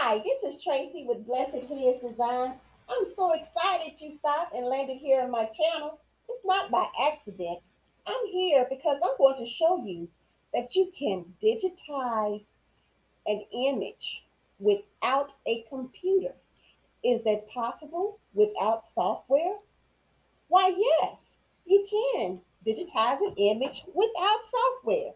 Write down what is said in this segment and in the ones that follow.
Hi, this is Tracy with Blessed Heads Designs. I'm so excited you stopped and landed here on my channel. It's not by accident. I'm here because I'm going to show you that you can digitize an image without a computer. Is that possible without software? Why, yes, you can digitize an image without software.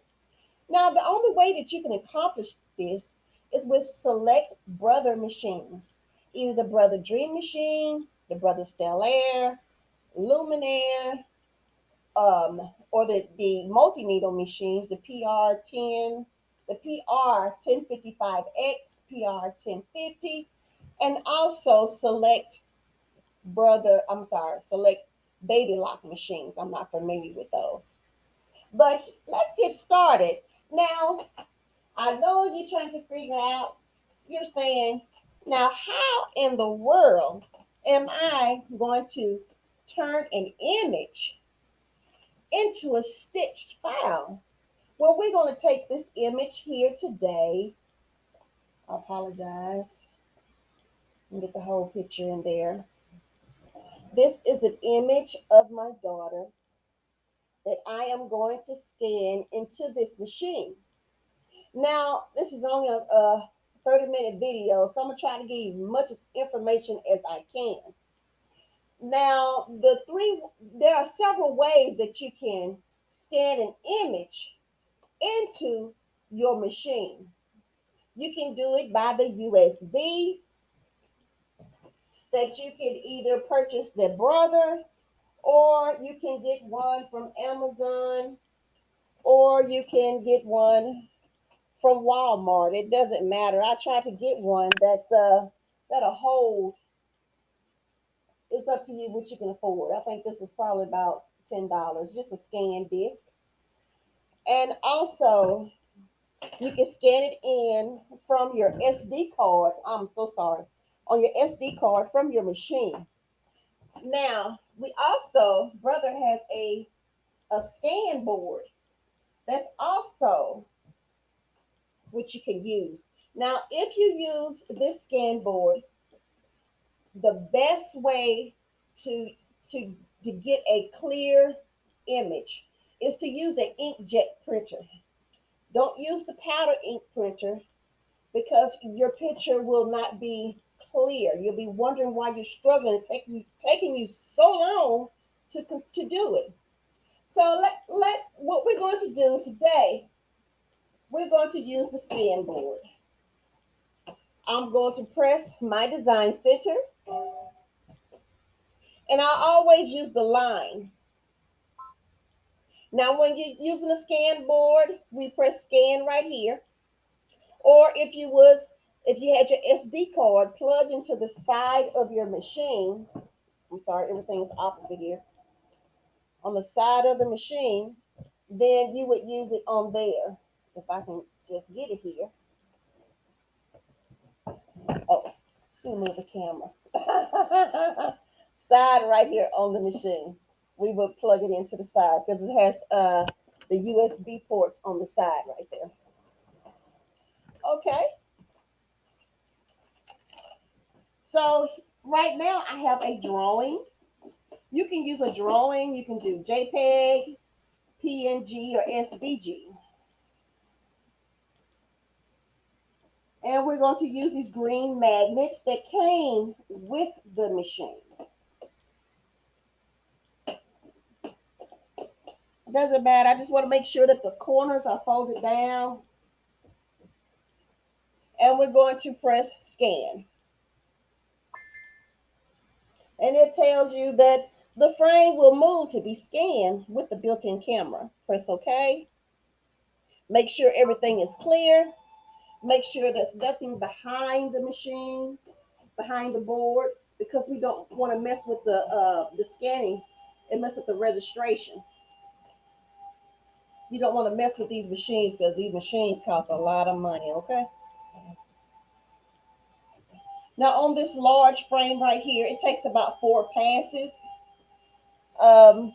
Now, the only way that you can accomplish this is with select brother machines, either the Brother Dream Machine, the Brother Stellaire, Luminaire, or the multi-needle machines, the PR10, the PR1055X, PR1050, and also select baby lock machines. I'm not familiar with those. But let's get started. Now, I know you're trying to figure out, you're saying, now how in the world am I going to turn an image into a stitched file? Well, we're going to take this image here today. I apologize. Let me get the whole picture in there. This is an image of my daughter that I am going to scan into this machine. Now, this is only a 30-minute video, so I'm going to try to give you as much information as I can. Now, there are several ways that you can scan an image into your machine. You can do it by the USB, that you can either purchase the Brother, or you can get one from Amazon, or you can get one from Walmart. It doesn't matter. I tried to get one that'll hold. It's up to you what you can afford. I think this is probably about $10, just a scan disc. And also, you can scan it in from your SD card. I'm so sorry. On your SD card from your machine. Now, we also, Brother has a scan board that's also what you can use. Now, if you use this scan board, the best way to to to get a clear image is to use an inkjet printer. Don't use the powder ink printer because your picture will not be clear. You'll be wondering why you're struggling. It's taking you so long to do it. So let what we're going to do today, we're going to use the scan board. I'm going to press my design center, and I always use the line. Now, when you're using a scan board, we press scan right here. Or if you had your SD card plugged into the side of your machine, I'm sorry, everything's opposite here. On the side of the machine, then you would use it on there. If I can just get it here. Oh, let me move the camera. Side right here on the machine. We would plug it into the side because it has the USB ports on the side right there. Okay, so right now I have a drawing. You can use a drawing. You can do JPeg, PNG, or SVG. And we're going to use these green magnets that came with the machine. It doesn't matter. I just want to make sure that the corners are folded down. And we're going to press scan. And it tells you that the frame will move to be scanned with the built-in camera. Press OK. Make sure everything is clear. Make sure there's nothing behind the machine, behind the board, because we don't want to mess with the scanning and mess with the registration. You don't want to mess with these machines because these machines cost a lot of money, okay? Now on this large frame right here, it takes about 4 passes. Um,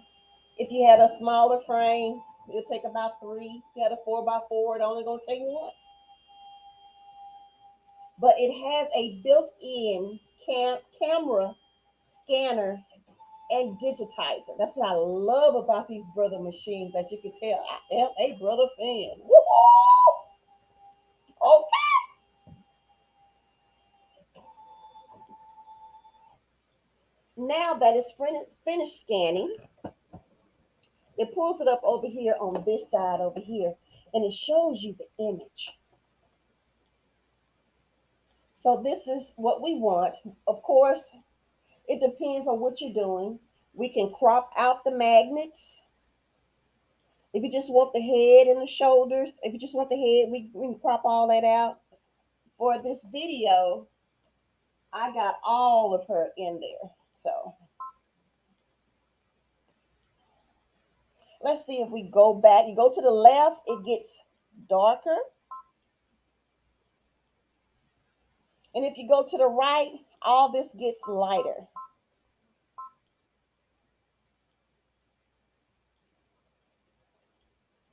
if you had a smaller frame, it'll take about 3. If you had a 4x4, it only gonna take 1. but it has a built-in camera, scanner, and digitizer. That's what I love about these brother machines. As you can tell, I am a brother fan. Woo-hoo! Okay. Now that it's finished scanning, it pulls it up over here on this side over here, and it shows you the image. So this is what we want. Of course, it depends on what you're doing. We can crop out the magnets. If you just want the head and the shoulders, if you just want the head, we can crop all that out. For this video, I got all of her in there. So let's see if we go back. You go to the left, it gets darker. And if you go to the right, all this gets lighter.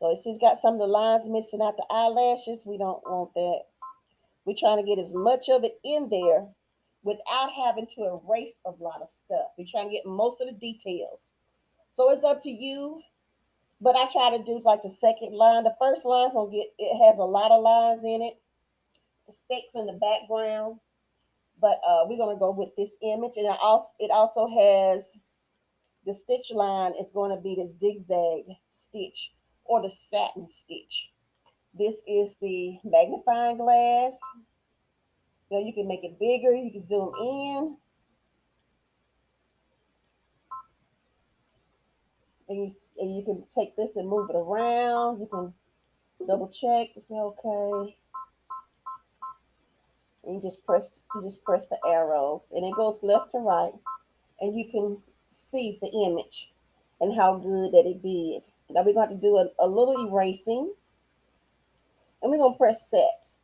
So it's got some of the lines missing out the eyelashes. We don't want that. We're trying to get as much of it in there without having to erase a lot of stuff. We're trying to get most of the details. So it's up to you. But I try to do like the second line. The first line's gonna get, it has a lot of lines in it. The sticks in the background. But we're gonna go with this image, and it also has the stitch line is going to be the zigzag stitch or the satin stitch. This is the magnifying glass. You know, you can make it bigger. You can zoom in, and you can take this and move it around. You can double check to say okay, and you just press the arrows, and it goes left to right, and you can see the image and how good that it did. Now we're going to do a little erasing, and we're going to press set.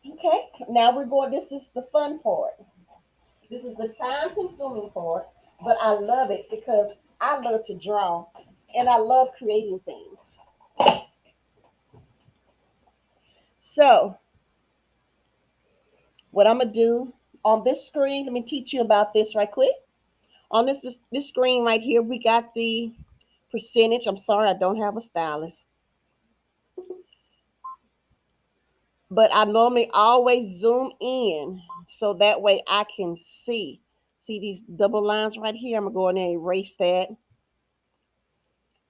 Okay, now we're going. This is the fun part. This is the time consuming part, but I love it because I love to draw and I love creating things. So, what I'm going to do on this screen, let me teach you about this right quick. On this screen right here, we got the percentage. I'm sorry, I don't have a stylus, but I normally always zoom in so that way I can see. See these double lines right here? I'm going to go in there and erase that.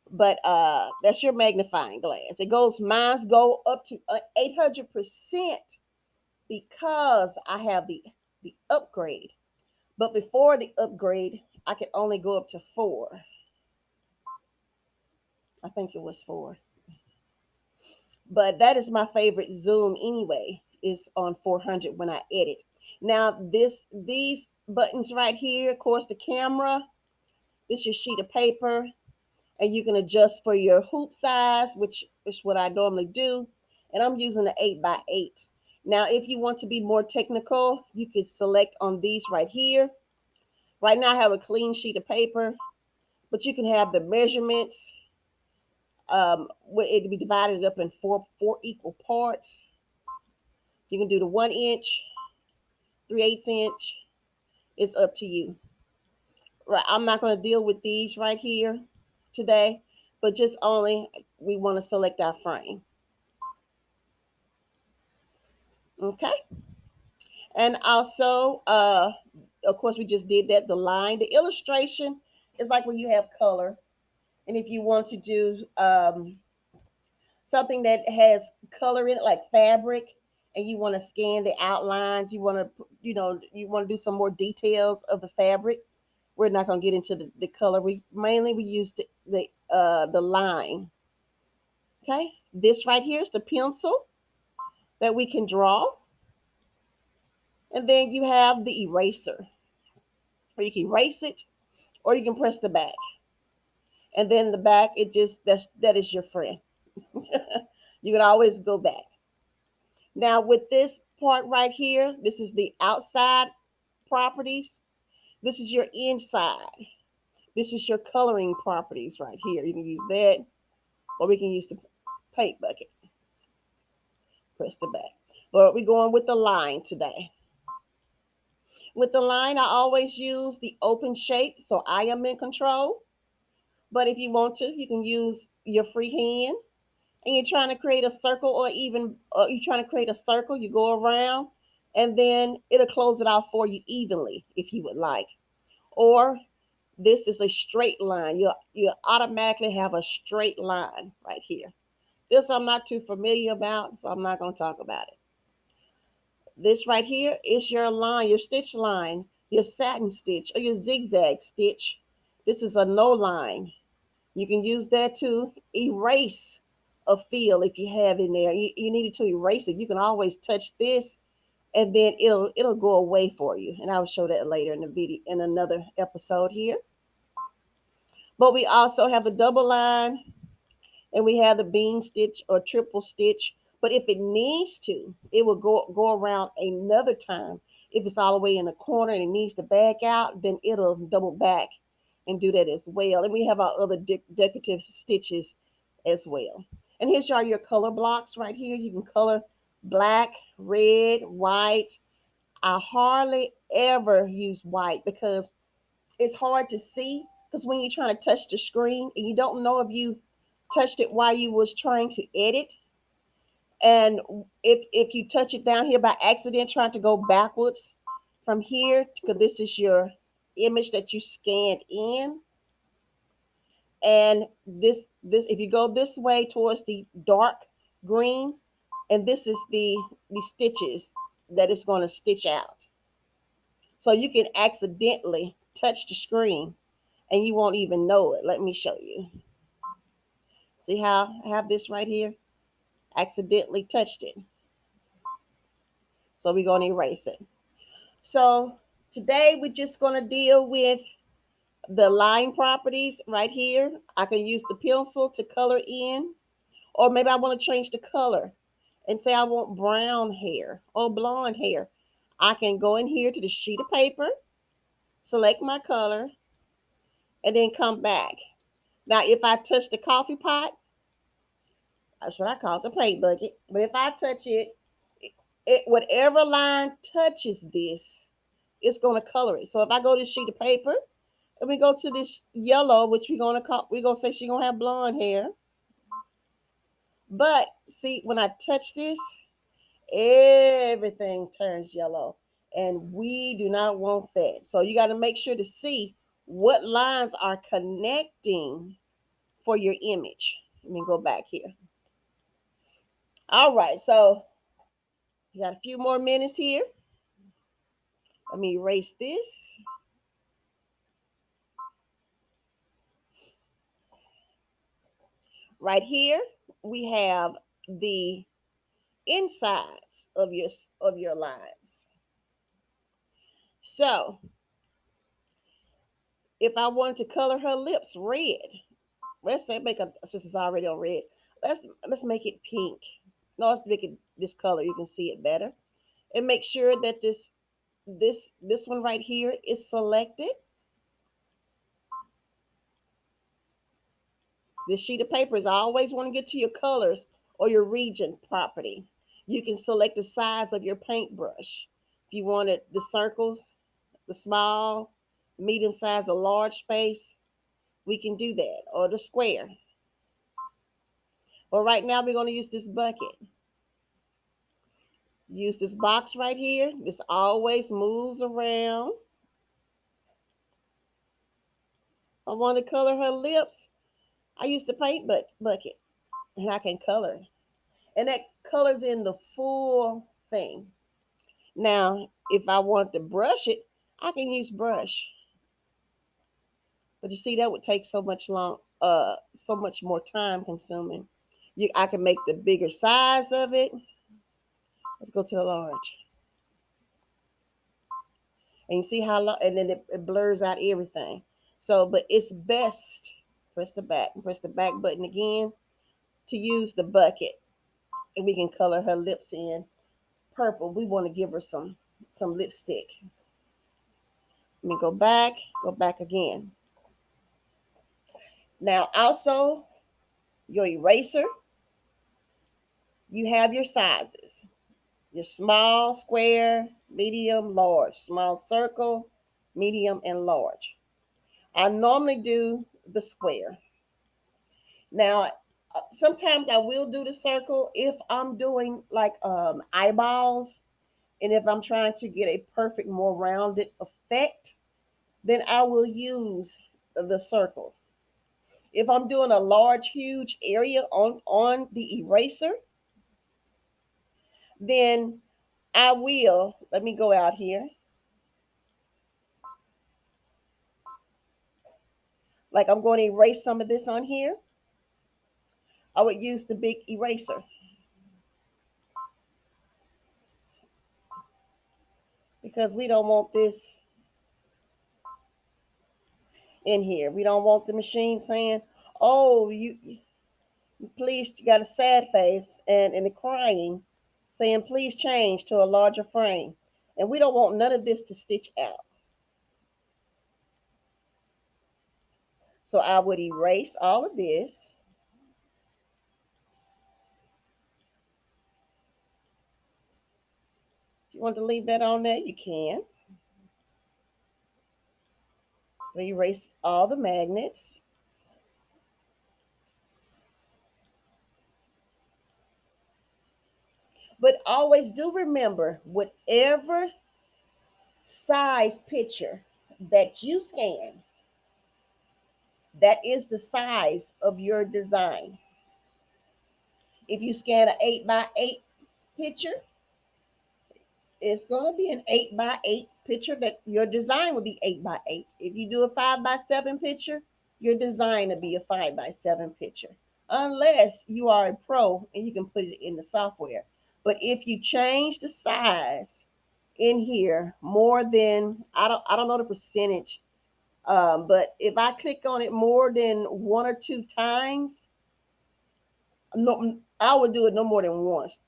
But that's your magnifying glass. It goes, mine's go up to 800% because I have the upgrade. But before the upgrade, I could only go up to 4. I think it was 4. But that is my favorite zoom anyway. Is on 400 when I edit. Now these buttons right here, of course, the camera. This is your sheet of paper, and you can adjust for your hoop size, which is what I normally do. And I'm using the 8x8. Now, if you want to be more technical, you can select on these right here. Right now, I have a clean sheet of paper, but you can have the measurements. It be divided up in four equal parts. You can do the 1 inch, 3/8 inch. It's up to you. Right, I'm not going to deal with these right here today, but just only we want to select our frame. Okay. And also, of course, we just did that. The line, the illustration is like when you have color. And if you want to do something that has color in it, like fabric, and you want to scan the outlines, you want to do some more details of the fabric. We're not going to get into the color. We use the line. Okay, this right here is the pencil that we can draw, and then you have the eraser, where you can erase it, or you can press the back, and then the back, that is your friend. You can always go back. Now with this part right here, this is the outside properties. This is your inside. This is your coloring properties right here. You can use that, or we can use the paint bucket. Press the back. But we're going with the line today. With the line, I always use the open shape, so I am in control. But if you want to, you can use your free hand. And you're trying to create a circle, or even you're trying to create a circle, you go around, and then it'll close it out for you evenly if you would like. Or this is a straight line. You automatically have a straight line right here. This I'm not too familiar about, so I'm not going to talk about it. This right here is your line, your stitch line, your satin stitch, or your zigzag stitch. This is a no line. You can use that to erase a field if you have in there. You needed to erase it. You can always touch this, and then it'll go away for you. And I will show that later in the video in another episode here. But we also have a double line, and we have the bean stitch or triple stitch. But if it needs to, it will go around another time. If it's all the way in the corner and it needs to back out, then it'll double back and do that as well. And we have our other decorative stitches as well. And here's your color blocks right here. You can color black, red, white. I hardly ever use white because it's hard to see. Because when you're trying to touch the screen and you don't know if you touched it while you was trying to edit, and if you touch it down here by accident, trying to go backwards from here, because this is your image that you scanned in, and this if you go this way towards the dark green, and this is the stitches that it's going to stitch out, so you can accidentally touch the screen and you won't even know it. Let me show you. See how I have this right here? Accidentally touched it, so we're going to erase it. So today we're just going to deal with the line properties right here. I can use the pencil to color in, or maybe I want to change the color and say I want brown hair or blonde hair. I can go in here to the sheet of paper, select my color, and then come back. Now, if I touch the coffee pot, that's what I call it, a paint bucket. But if I touch it whatever line touches this, it's going to color it. So if I go to this sheet of paper and we go to this yellow, which we're gonna say she's gonna have blonde hair. But see, when I touch this, everything turns yellow, and we do not want that. So you got to make sure to see what lines are connecting for your image. Let me go back here. All right, so you got a few more minutes here. Let me erase this. Right here we have the insides of your lines. So if I wanted to color her lips red, let's say since it's already on red, let's make it pink. No, let's make it this color. You can see it better, and make sure that this one right here is selected. This sheet of paper is, I always want to get to your colors or your region property. You can select the size of your paintbrush. If you wanted the circles, the small, medium size, the large space, we can do that, or the square. But right now we're going to use this bucket. Use this box right here. This always moves around. I want to color her lips. I use the paint bucket, and I can color. And that colors in the full thing. Now, if I want to brush it, I can use brush. But you see, that would take so much more time consuming. I can make the bigger size of it. Let's go to the large. And you see how long, and then it blurs out everything. So, but it's best, press the back button again to use the bucket. And we can color her lips in purple. We want to give her some lipstick. Let me go back again. Now, also, your eraser. You have your sizes, your small, square, medium, large, small circle, medium, and large. I normally do the square. Now, sometimes I will do the circle if I'm doing like eyeballs, and if I'm trying to get a perfect, more rounded effect, then I will use the circle. If I'm doing a large, huge area on the eraser, then I will, let me go out here. Like I'm going to erase some of this on here. I would use the big eraser because we don't want this in here. We don't want the machine saying, "Oh, you please," you got a sad face and the crying, saying, "Please change to a larger frame." And we don't want none of this to stitch out. So I would erase all of this. If you want to leave that on there, you can. Erase all the magnets. But always do remember, whatever size picture that you scan, that is the size of your design. If you scan an 8 by 8 picture, it's going to be an 8 by 8 picture. That your design will be 8 by 8. If you do a 5 by 7 picture, your design will be a 5 by 7 picture. Unless you are a pro and you can put it in the software. But if you change the size in here more than, I don't know the percentage, but if I click on it more than one or two times, no, I would do it no more than once,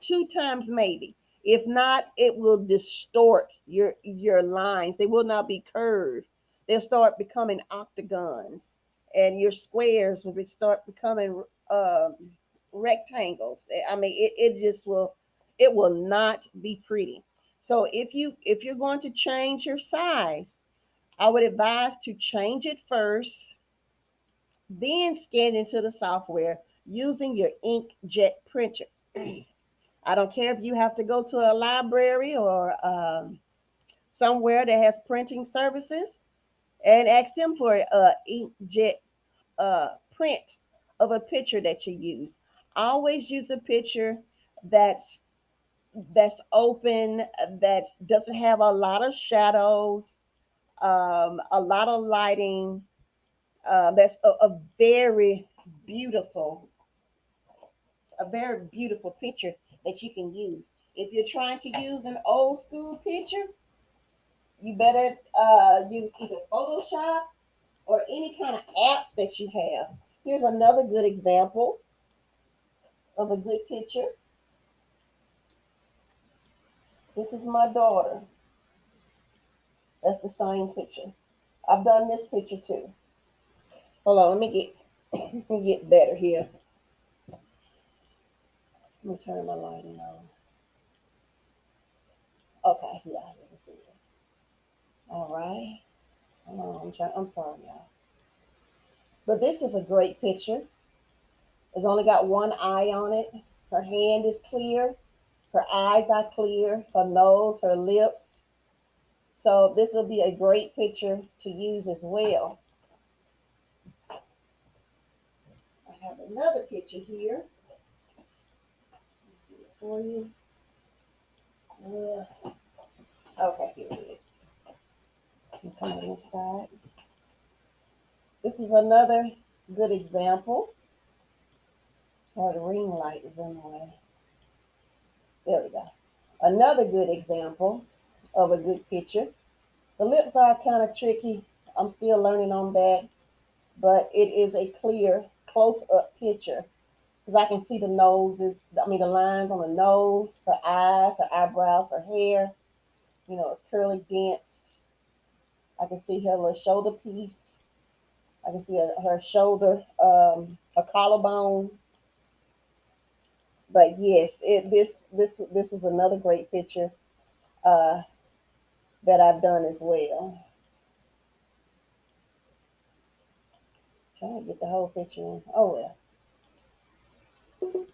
two times maybe. If not, it will distort your lines. They will not be curved. They'll start becoming octagons, and your squares will start becoming rectangles. I mean, it just will. It will not be pretty. So if you're going to change your size, I would advise to change it first, then scan into the software using your inkjet printer. I don't care if you have to go to a library or somewhere that has printing services and ask them for an inkjet print of a picture that you use. Always use a picture that's that's open, that doesn't have a lot of shadows, a lot of lighting. That's a beautiful, very beautiful picture that you can use. If you're trying to use an old school picture, you better use either Photoshop or any kind of apps that you have. Here's another good example of a good picture. This is my daughter. That's the same picture. I've done this picture too. Hold on, let me get better here. Let me turn my lighting on. Okay, yeah, you can see it. All right. I'm sorry, y'all. But this is a great picture. It's only got one eye on it. Her hand is clear. Her eyes are clear. Her nose, her lips. So this will be a great picture to use as well. I have another picture here for you. Okay, here it is. You come on this side. This is another good example. Sorry, the ring light is in the way. There we go. Another good example of a good picture. The lips are kind of tricky. I'm still learning on that, but it is a clear, close up picture because I can see the noses, I mean, the lines on the nose, her eyes, her eyebrows, her hair. You know, it's curly, dense. I can see her little shoulder piece. I can see her shoulder, her collarbone. But yes, this was another great picture uh, that I've done as well. Trying to get the whole picture in. Oh well.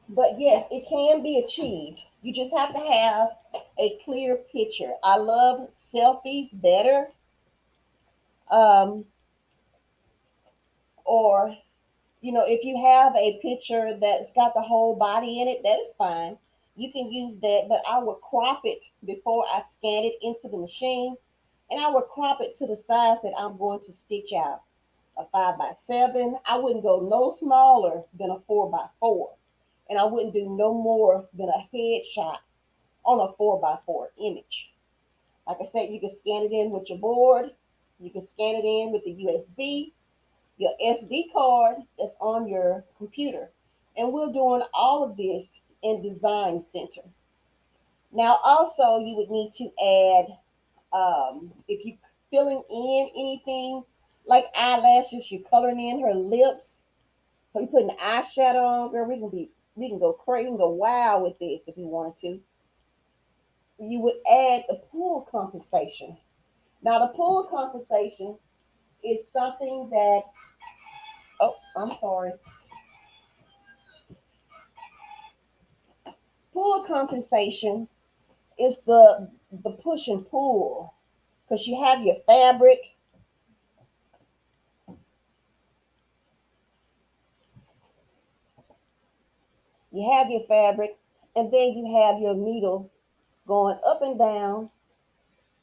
But yes, it can be achieved. You just have to have a clear picture. I love selfies better. Um, or if you have a picture that's got the whole body in it, that is fine. You can use that, but I would crop it before I scan it into the machine, and I would crop it to the size that I'm going to stitch out. A 5x7. I wouldn't go no smaller than a 4x4, and I wouldn't do no more than a headshot on a 4x4 image. Like I said, you can scan it in with your board. You can scan it in with the USB, your SD card that's on your computer. And we're doing all of this in Design Center. Now, also, you would need to add, if you filling in anything like eyelashes, you're coloring in her lips, or you putting eyeshadow on, girl, we can go crazy, we can go wild with this if you wanted to. You would add the pool compensation. Now, the pool compensation is something that, oh, I'm sorry. Pool compensation is the push and pull because you have your fabric, and then you have your needle going up and down,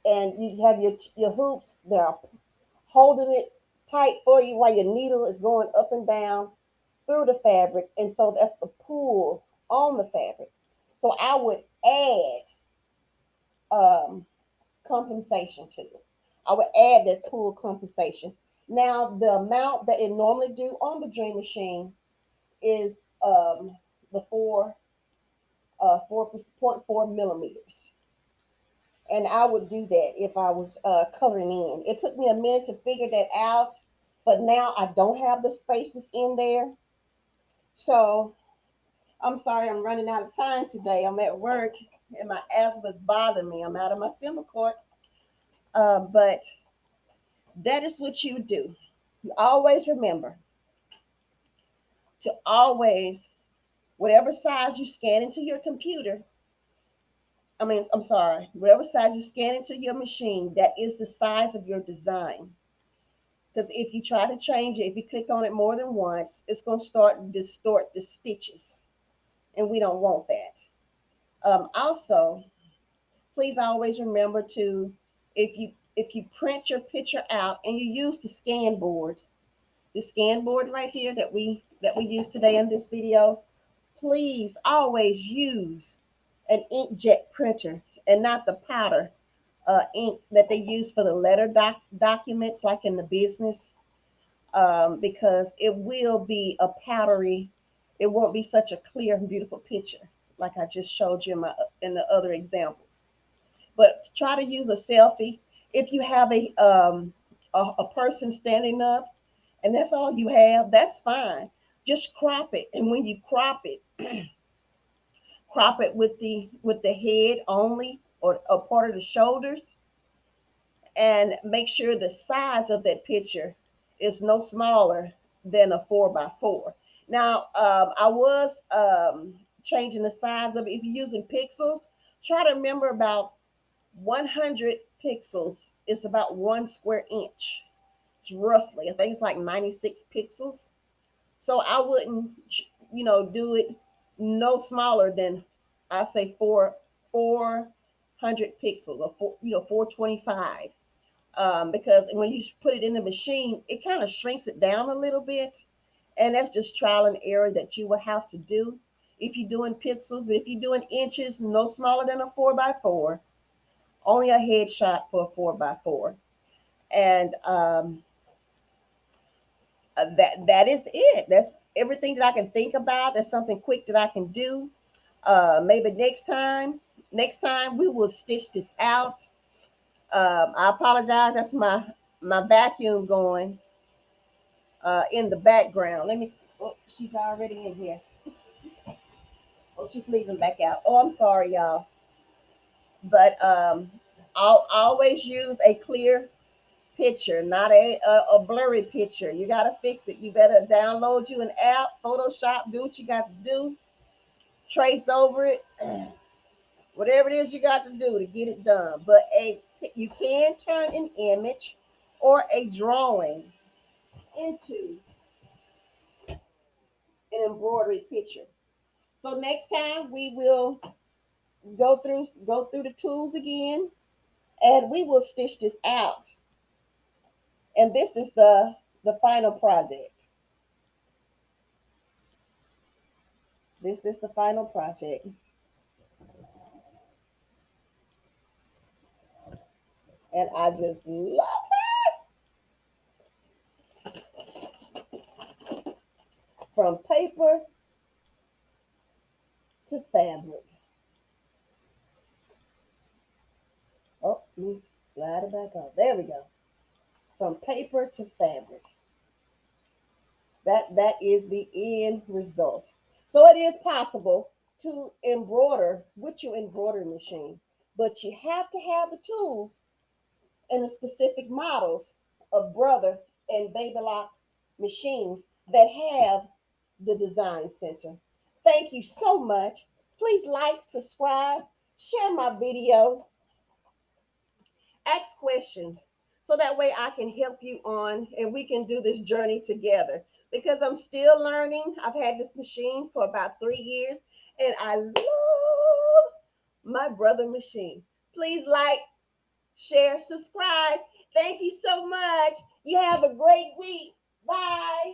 and you have your hoops that are holding it tight for you while your needle is going up and down through the fabric, and so that's the pull on the fabric. So I would add um, compensation to it. I would add that pool compensation. Now, the amount that it normally do on the Dream Machine is the 4.4 millimeters, and I would do that if I was coloring in. It took me a minute to figure that out, but now I don't have the spaces in there, so I'm sorry I'm running out of time today. I'm at work and my asthma's bothering me. I'm out of my summer court, but that is what you do. You always remember to always, whatever size you scan into your computer, I'm sorry, whatever size you scan into your machine, that is the size of your design. Because if you try to change it, if you click on it more than once, it's going to start to distort the stitches. And we don't want that. Also, please always remember to, if you print your picture out and you use the scan board right here that we use today in this video, please always use an inkjet printer and not the powder ink that they use for the documents, like in the business, because it will be a powdery. It won't be such a clear and beautiful picture like I just showed you in the other examples. But try to use a selfie. If you have a person standing up and that's all you have, that's fine. Just crop it, and when you crop it with the head only, or a part of the shoulders, and make sure the size of that picture is no smaller than a 4x4. Now, I was changing the size of it. If you're using pixels, try to remember about 100 pixels is about 1 square inch. It's roughly, I think it's like 96 pixels. So I wouldn't, do it no smaller than, I say, 400 pixels, or 425. Because when you put it in the machine, it kind of shrinks it down a little bit, and that's just trial and error that you will have to do if you're doing pixels. But if you're doing inches, no smaller than a 4x4, only a headshot for a 4x4, and that is it. That's everything that I can think about. That's something quick that I can do. Maybe next time we will stitch this out. I apologize. That's my vacuum going. in the background. Let me. Oh, she's already in here. Oh, she's leaving back out. Oh, I'm sorry, y'all. But I'll always use a clear picture, not a blurry picture. You got to fix it. You better download you an app, Photoshop, do what you got to do, trace over it, whatever it is you got to do to get it done. But you can turn an image or a drawing into an embroidery picture. So next time we will go through the tools again, and we will stitch this out. And this is the final project. This is the final project. And I just love from paper to fabric. Oh, let me slide it back up. There we go. From paper to fabric. That is the end result. So it is possible to embroider with your embroidery machine, but you have to have the tools and the specific models of brother and baby lock machines that have the design center. Thank you so much. Please like, subscribe, share my video, ask questions so that way I can help you on and we can do this journey together because I'm still learning. I've had this machine for about 3 years and I love my brother machine. Please like, share, subscribe. Thank you so much. You have a great week. Bye.